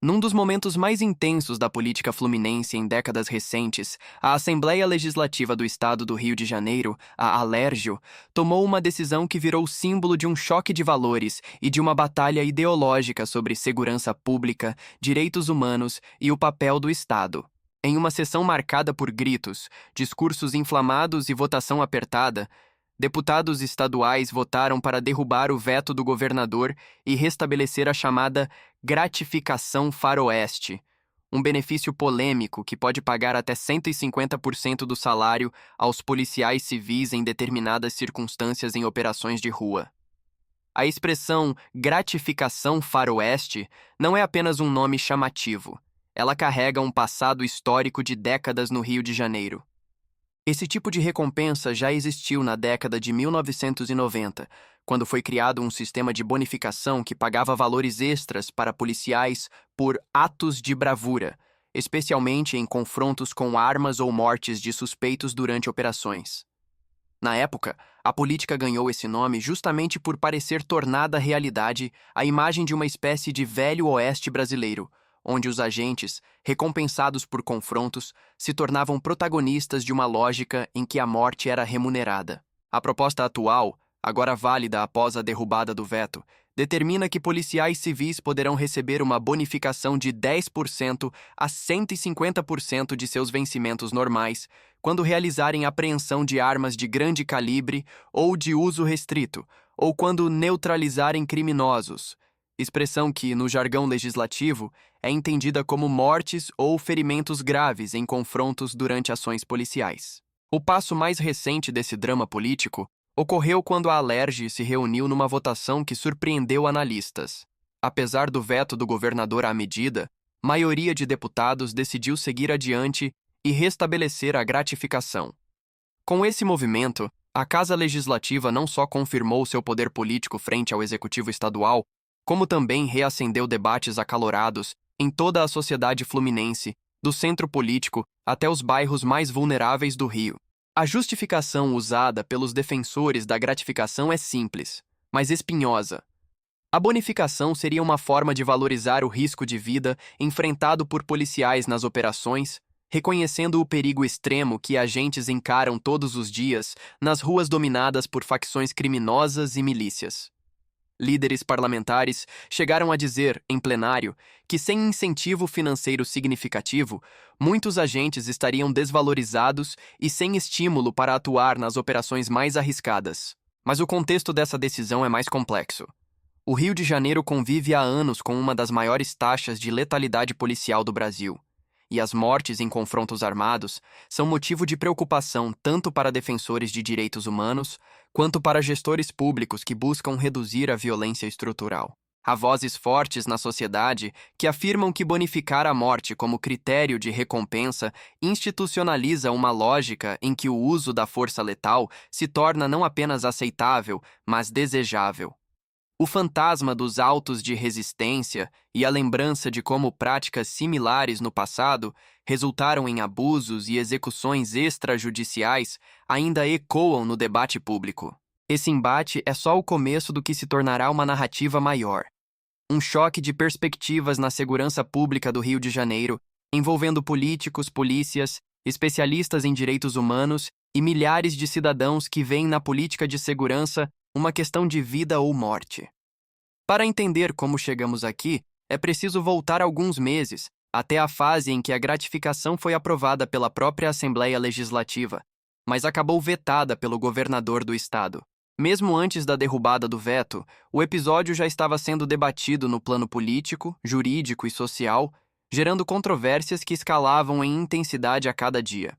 Num dos momentos mais intensos da política fluminense em décadas recentes, a Assembleia Legislativa do Estado do Rio de Janeiro, a Alérgio, tomou uma decisão que virou símbolo de um choque de valores e de uma batalha ideológica sobre segurança pública, direitos humanos e o papel do Estado. Em uma sessão marcada por gritos, discursos inflamados e votação apertada, deputados estaduais votaram para derrubar o veto do governador e restabelecer a chamada gratificação faroeste, um benefício polêmico que pode pagar até 150% do salário aos policiais civis em determinadas circunstâncias em operações de rua. A expressão gratificação faroeste não é apenas um nome chamativo. Ela carrega um passado histórico de décadas no Rio de Janeiro. Esse tipo de recompensa já existiu na década de 1990, quando foi criado um sistema de bonificação que pagava valores extras para policiais por atos de bravura, especialmente em confrontos com armas ou mortes de suspeitos durante operações. Na época, a política ganhou esse nome justamente por parecer tornada realidade a imagem de uma espécie de velho oeste brasileiro, onde os agentes, recompensados por confrontos, se tornavam protagonistas de uma lógica em que a morte era remunerada. A proposta atual, agora válida após a derrubada do veto, determina que policiais civis poderão receber uma bonificação de 10% a 150% de seus vencimentos normais quando realizarem apreensão de armas de grande calibre ou de uso restrito, ou quando neutralizarem criminosos, expressão que, no jargão legislativo, é entendida como mortes ou ferimentos graves em confrontos durante ações policiais. O passo mais recente desse drama político ocorreu quando a Alerj se reuniu numa votação que surpreendeu analistas. Apesar do veto do governador à medida, maioria de deputados decidiu seguir adiante e restabelecer a gratificação. Com esse movimento, a Casa Legislativa não só confirmou seu poder político frente ao Executivo Estadual, como também reacendeu debates acalorados em toda a sociedade fluminense, do centro político até os bairros mais vulneráveis do Rio. A justificação usada pelos defensores da gratificação é simples, mas espinhosa. A bonificação seria uma forma de valorizar o risco de vida enfrentado por policiais nas operações, reconhecendo o perigo extremo que agentes encaram todos os dias nas ruas dominadas por facções criminosas e milícias. Líderes parlamentares chegaram a dizer, em plenário, que sem incentivo financeiro significativo, muitos agentes estariam desvalorizados e sem estímulo para atuar nas operações mais arriscadas. Mas o contexto dessa decisão é mais complexo. O Rio de Janeiro convive há anos com uma das maiores taxas de letalidade policial do Brasil. E as mortes em confrontos armados são motivo de preocupação tanto para defensores de direitos humanos quanto para gestores públicos que buscam reduzir a violência estrutural. Há vozes fortes na sociedade que afirmam que bonificar a morte como critério de recompensa institucionaliza uma lógica em que o uso da força letal se torna não apenas aceitável, mas desejável. O fantasma dos autos de resistência e a lembrança de como práticas similares no passado resultaram em abusos e execuções extrajudiciais ainda ecoam no debate público. Esse embate é só o começo do que se tornará uma narrativa maior. Um choque de perspectivas na segurança pública do Rio de Janeiro, envolvendo políticos, polícias, especialistas em direitos humanos e milhares de cidadãos que veem na política de segurança uma questão de vida ou morte. Para entender como chegamos aqui, é preciso voltar alguns meses, até a fase em que a gratificação foi aprovada pela própria Assembleia Legislativa, mas acabou vetada pelo governador do estado. Mesmo antes da derrubada do veto, o episódio já estava sendo debatido no plano político, jurídico e social, gerando controvérsias que escalavam em intensidade a cada dia.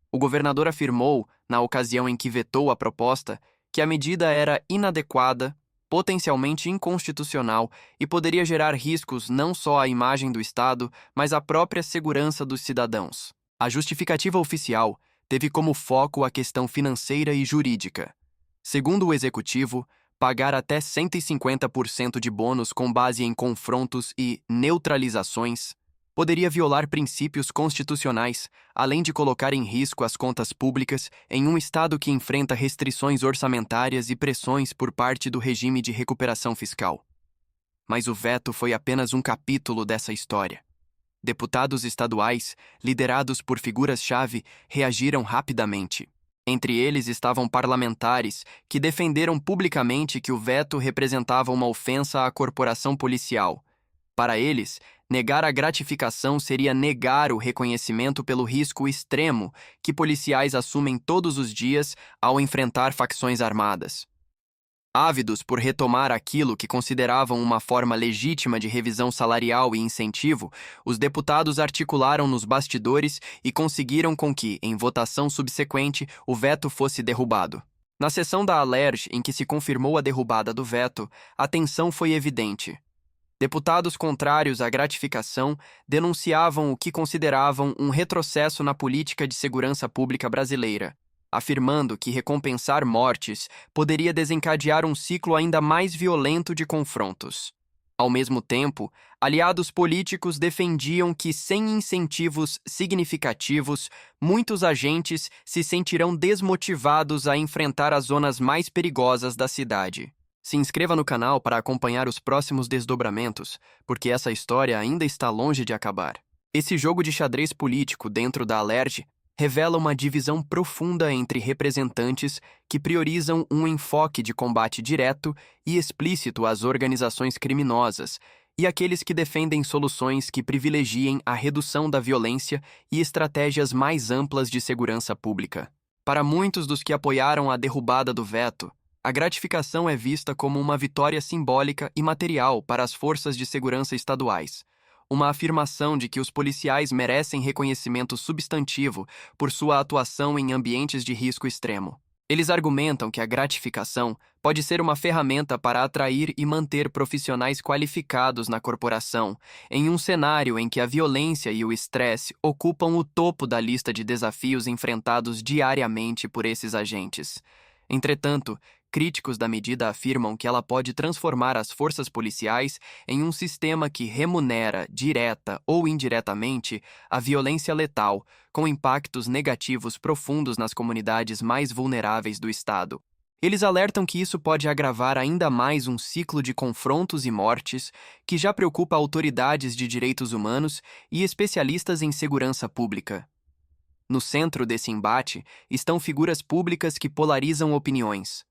O governador afirmou, na ocasião em que vetou a proposta, que a medida era inadequada, potencialmente inconstitucional e poderia gerar riscos não só à imagem do Estado, mas à própria segurança dos cidadãos. A justificativa oficial teve como foco a questão financeira e jurídica. Segundo o executivo, pagar até 150% de bônus com base em confrontos e neutralizações poderia violar princípios constitucionais, além de colocar em risco as contas públicas em um Estado que enfrenta restrições orçamentárias e pressões por parte do regime de recuperação fiscal. Mas o veto foi apenas um capítulo dessa história. Deputados estaduais, liderados por figuras-chave, reagiram rapidamente. Entre eles estavam parlamentares que defenderam publicamente que o veto representava uma ofensa à corporação policial. Para eles, negar a gratificação seria negar o reconhecimento pelo risco extremo que policiais assumem todos os dias ao enfrentar facções armadas. Ávidos por retomar aquilo que consideravam uma forma legítima de revisão salarial e incentivo, os deputados articularam nos bastidores e conseguiram com que, em votação subsequente, o veto fosse derrubado. Na sessão da Alerj, em que se confirmou a derrubada do veto, a tensão foi evidente. Deputados contrários à gratificação denunciavam o que consideravam um retrocesso na política de segurança pública brasileira, afirmando que recompensar mortes poderia desencadear um ciclo ainda mais violento de confrontos. Ao mesmo tempo, aliados políticos defendiam que, sem incentivos significativos, muitos agentes se sentirão desmotivados a enfrentar as zonas mais perigosas da cidade. Se inscreva no canal para acompanhar os próximos desdobramentos, porque essa história ainda está longe de acabar. Esse jogo de xadrez político dentro da Alerj revela uma divisão profunda entre representantes que priorizam um enfoque de combate direto e explícito às organizações criminosas e aqueles que defendem soluções que privilegiem a redução da violência e estratégias mais amplas de segurança pública. Para muitos dos que apoiaram a derrubada do veto, a gratificação é vista como uma vitória simbólica e material para as forças de segurança estaduais, uma afirmação de que os policiais merecem reconhecimento substantivo por sua atuação em ambientes de risco extremo. Eles argumentam que a gratificação pode ser uma ferramenta para atrair e manter profissionais qualificados na corporação, em um cenário em que a violência e o estresse ocupam o topo da lista de desafios enfrentados diariamente por esses agentes. Entretanto, críticos da medida afirmam que ela pode transformar as forças policiais em um sistema que remunera, direta ou indiretamente, a violência letal, com impactos negativos profundos nas comunidades mais vulneráveis do Estado. Eles alertam que isso pode agravar ainda mais um ciclo de confrontos e mortes que já preocupa autoridades de direitos humanos e especialistas em segurança pública. No centro desse embate estão figuras públicas que polarizam opiniões.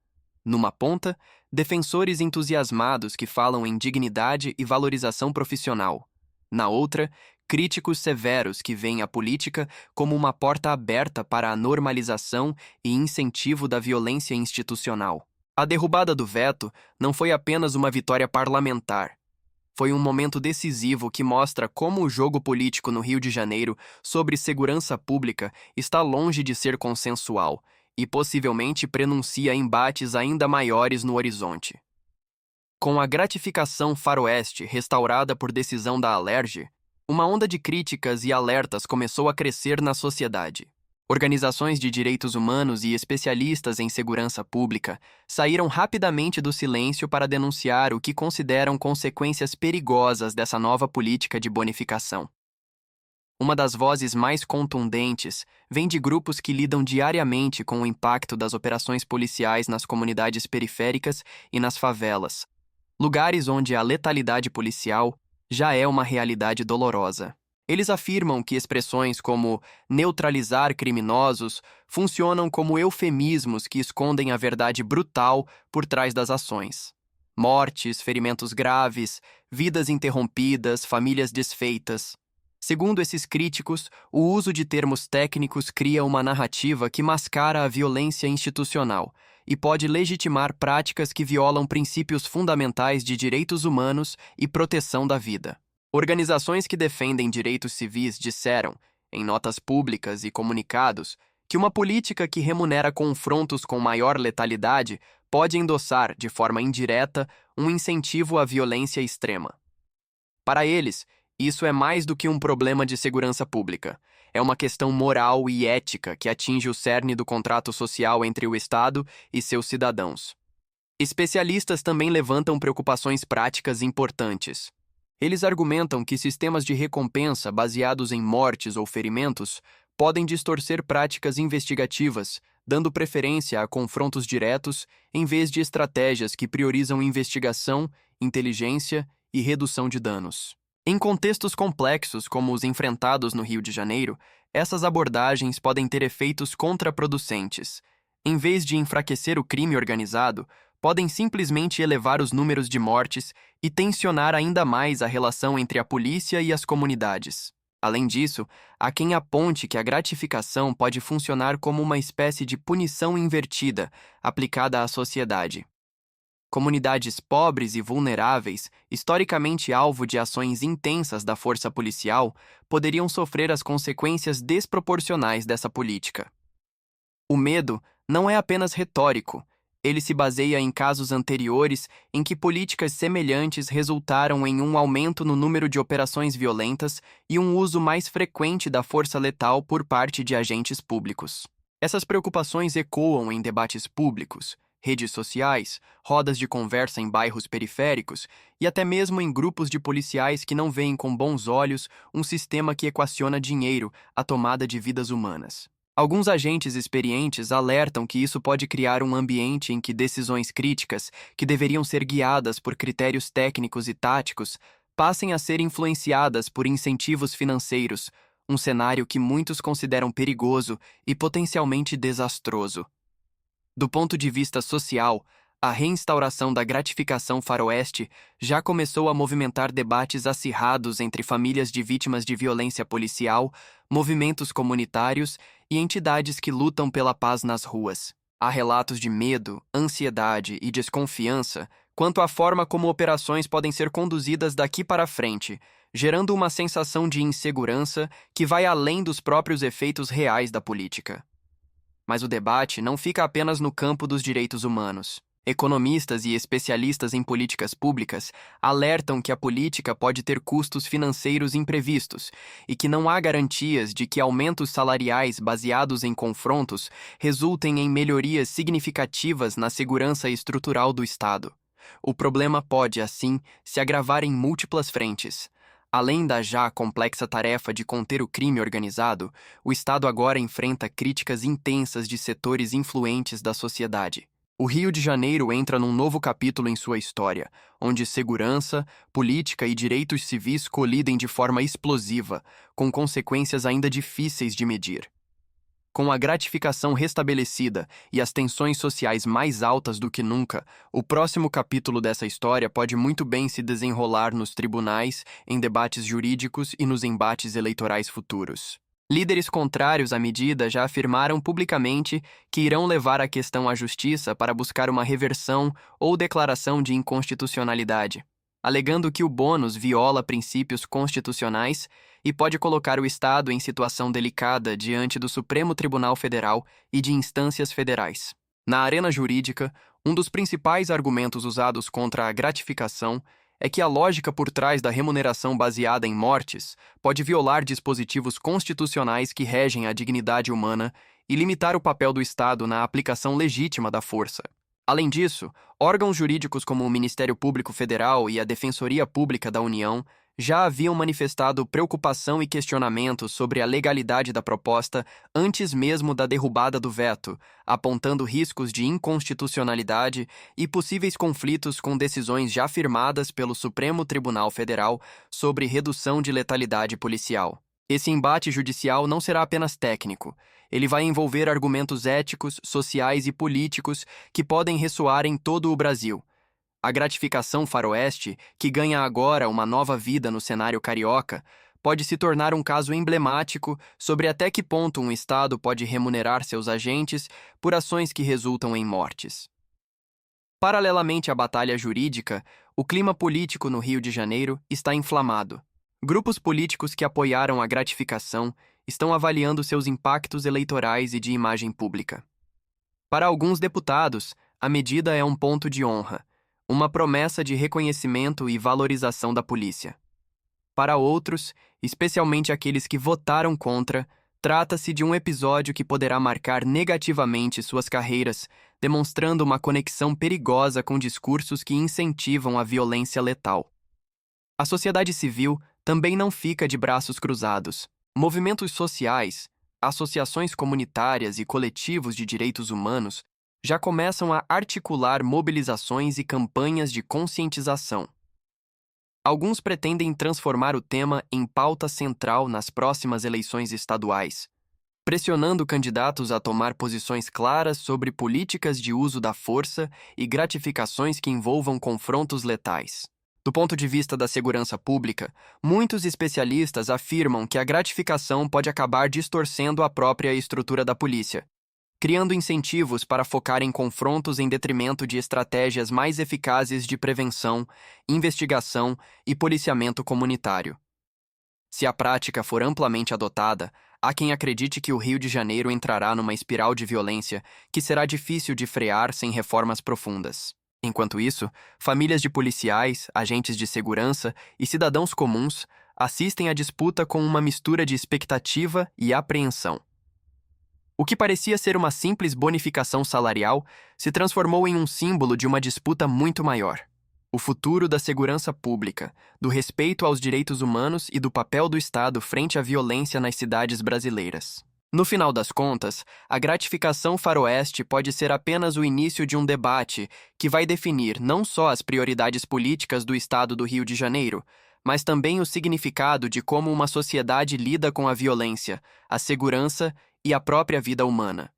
Numa ponta, defensores entusiasmados que falam em dignidade e valorização profissional. Na outra, críticos severos que veem a política como uma porta aberta para a normalização e incentivo da violência institucional. A derrubada do veto não foi apenas uma vitória parlamentar. Foi um momento decisivo que mostra como o jogo político no Rio de Janeiro sobre segurança pública está longe de ser consensual e possivelmente prenuncia embates ainda maiores no horizonte. Com a gratificação faroeste restaurada por decisão da Alerj, uma onda de críticas e alertas começou a crescer na sociedade. Organizações de direitos humanos e especialistas em segurança pública saíram rapidamente do silêncio para denunciar o que consideram consequências perigosas dessa nova política de bonificação. Uma das vozes mais contundentes vem de grupos que lidam diariamente com o impacto das operações policiais nas comunidades periféricas e nas favelas, lugares onde a letalidade policial já é uma realidade dolorosa. Eles afirmam que expressões como neutralizar criminosos funcionam como eufemismos que escondem a verdade brutal por trás das ações. Mortes, ferimentos graves, vidas interrompidas, famílias desfeitas. Segundo esses críticos, o uso de termos técnicos cria uma narrativa que mascara a violência institucional e pode legitimar práticas que violam princípios fundamentais de direitos humanos e proteção da vida. Organizações que defendem direitos civis disseram, em notas públicas e comunicados, que uma política que remunera confrontos com maior letalidade pode endossar, de forma indireta, um incentivo à violência extrema. Para eles, isso é mais do que um problema de segurança pública. É uma questão moral e ética que atinge o cerne do contrato social entre o Estado e seus cidadãos. Especialistas também levantam preocupações práticas importantes. Eles argumentam que sistemas de recompensa baseados em mortes ou ferimentos podem distorcer práticas investigativas, dando preferência a confrontos diretos em vez de estratégias que priorizam investigação, inteligência e redução de danos. Em contextos complexos como os enfrentados no Rio de Janeiro, essas abordagens podem ter efeitos contraproducentes. Em vez de enfraquecer o crime organizado, podem simplesmente elevar os números de mortes e tensionar ainda mais a relação entre a polícia e as comunidades. Além disso, há quem aponte que a gratificação pode funcionar como uma espécie de punição invertida aplicada à sociedade. Comunidades pobres e vulneráveis, historicamente alvo de ações intensas da força policial, poderiam sofrer as consequências desproporcionais dessa política. O medo não é apenas retórico. Ele se baseia em casos anteriores em que políticas semelhantes resultaram em um aumento no número de operações violentas e um uso mais frequente da força letal por parte de agentes públicos. Essas preocupações ecoam em debates públicos, redes sociais, rodas de conversa em bairros periféricos e até mesmo em grupos de policiais que não veem com bons olhos um sistema que equaciona dinheiro à tomada de vidas humanas. Alguns agentes experientes alertam que isso pode criar um ambiente em que decisões críticas, que deveriam ser guiadas por critérios técnicos e táticos, passem a ser influenciadas por incentivos financeiros, um cenário que muitos consideram perigoso e potencialmente desastroso. Do ponto de vista social, a reinstauração da gratificação faroeste já começou a movimentar debates acirrados entre famílias de vítimas de violência policial, movimentos comunitários e entidades que lutam pela paz nas ruas. Há relatos de medo, ansiedade e desconfiança quanto à forma como operações podem ser conduzidas daqui para frente, gerando uma sensação de insegurança que vai além dos próprios efeitos reais da política. Mas o debate não fica apenas no campo dos direitos humanos. Economistas e especialistas em políticas públicas alertam que a política pode ter custos financeiros imprevistos e que não há garantias de que aumentos salariais baseados em confrontos resultem em melhorias significativas na segurança estrutural do Estado. O problema pode, assim, se agravar em múltiplas frentes. Além da já complexa tarefa de conter o crime organizado, o Estado agora enfrenta críticas intensas de setores influentes da sociedade. O Rio de Janeiro entra num novo capítulo em sua história, onde segurança, política e direitos civis colidem de forma explosiva, com consequências ainda difíceis de medir. Com a gratificação restabelecida e as tensões sociais mais altas do que nunca, o próximo capítulo dessa história pode muito bem se desenrolar nos tribunais, em debates jurídicos e nos embates eleitorais futuros. Líderes contrários à medida já afirmaram publicamente que irão levar a questão à justiça para buscar uma reversão ou declaração de inconstitucionalidade, alegando que o bônus viola princípios constitucionais e pode colocar o Estado em situação delicada diante do Supremo Tribunal Federal e de instâncias federais. Na arena jurídica, um dos principais argumentos usados contra a gratificação é que a lógica por trás da remuneração baseada em mortes pode violar dispositivos constitucionais que regem a dignidade humana e limitar o papel do Estado na aplicação legítima da força. Além disso, órgãos jurídicos como o Ministério Público Federal e a Defensoria Pública da União já haviam manifestado preocupação e questionamento sobre a legalidade da proposta antes mesmo da derrubada do veto, apontando riscos de inconstitucionalidade e possíveis conflitos com decisões já firmadas pelo Supremo Tribunal Federal sobre redução de letalidade policial. Esse embate judicial não será apenas técnico. Ele vai envolver argumentos éticos, sociais e políticos que podem ressoar em todo o Brasil. A gratificação faroeste, que ganha agora uma nova vida no cenário carioca, pode se tornar um caso emblemático sobre até que ponto um Estado pode remunerar seus agentes por ações que resultam em mortes. Paralelamente à batalha jurídica, o clima político no Rio de Janeiro está inflamado. Grupos políticos que apoiaram a gratificação estão avaliando seus impactos eleitorais e de imagem pública. Para alguns deputados, a medida é um ponto de honra, uma promessa de reconhecimento e valorização da polícia. Para outros, especialmente aqueles que votaram contra, trata-se de um episódio que poderá marcar negativamente suas carreiras, demonstrando uma conexão perigosa com discursos que incentivam a violência letal. A sociedade civil também não fica de braços cruzados. Movimentos sociais, associações comunitárias e coletivos de direitos humanos já começam a articular mobilizações e campanhas de conscientização. Alguns pretendem transformar o tema em pauta central nas próximas eleições estaduais, pressionando candidatos a tomar posições claras sobre políticas de uso da força e gratificações que envolvam confrontos letais. Do ponto de vista da segurança pública, muitos especialistas afirmam que a gratificação pode acabar distorcendo a própria estrutura da polícia, criando incentivos para focar em confrontos em detrimento de estratégias mais eficazes de prevenção, investigação e policiamento comunitário. Se a prática for amplamente adotada, há quem acredite que o Rio de Janeiro entrará numa espiral de violência que será difícil de frear sem reformas profundas. Enquanto isso, famílias de policiais, agentes de segurança e cidadãos comuns assistem à disputa com uma mistura de expectativa e apreensão. O que parecia ser uma simples bonificação salarial se transformou em um símbolo de uma disputa muito maior. O futuro da segurança pública, do respeito aos direitos humanos e do papel do Estado frente à violência nas cidades brasileiras. No final das contas, a gratificação faroeste pode ser apenas o início de um debate que vai definir não só as prioridades políticas do Estado do Rio de Janeiro, mas também o significado de como uma sociedade lida com a violência, a segurança e a própria vida humana.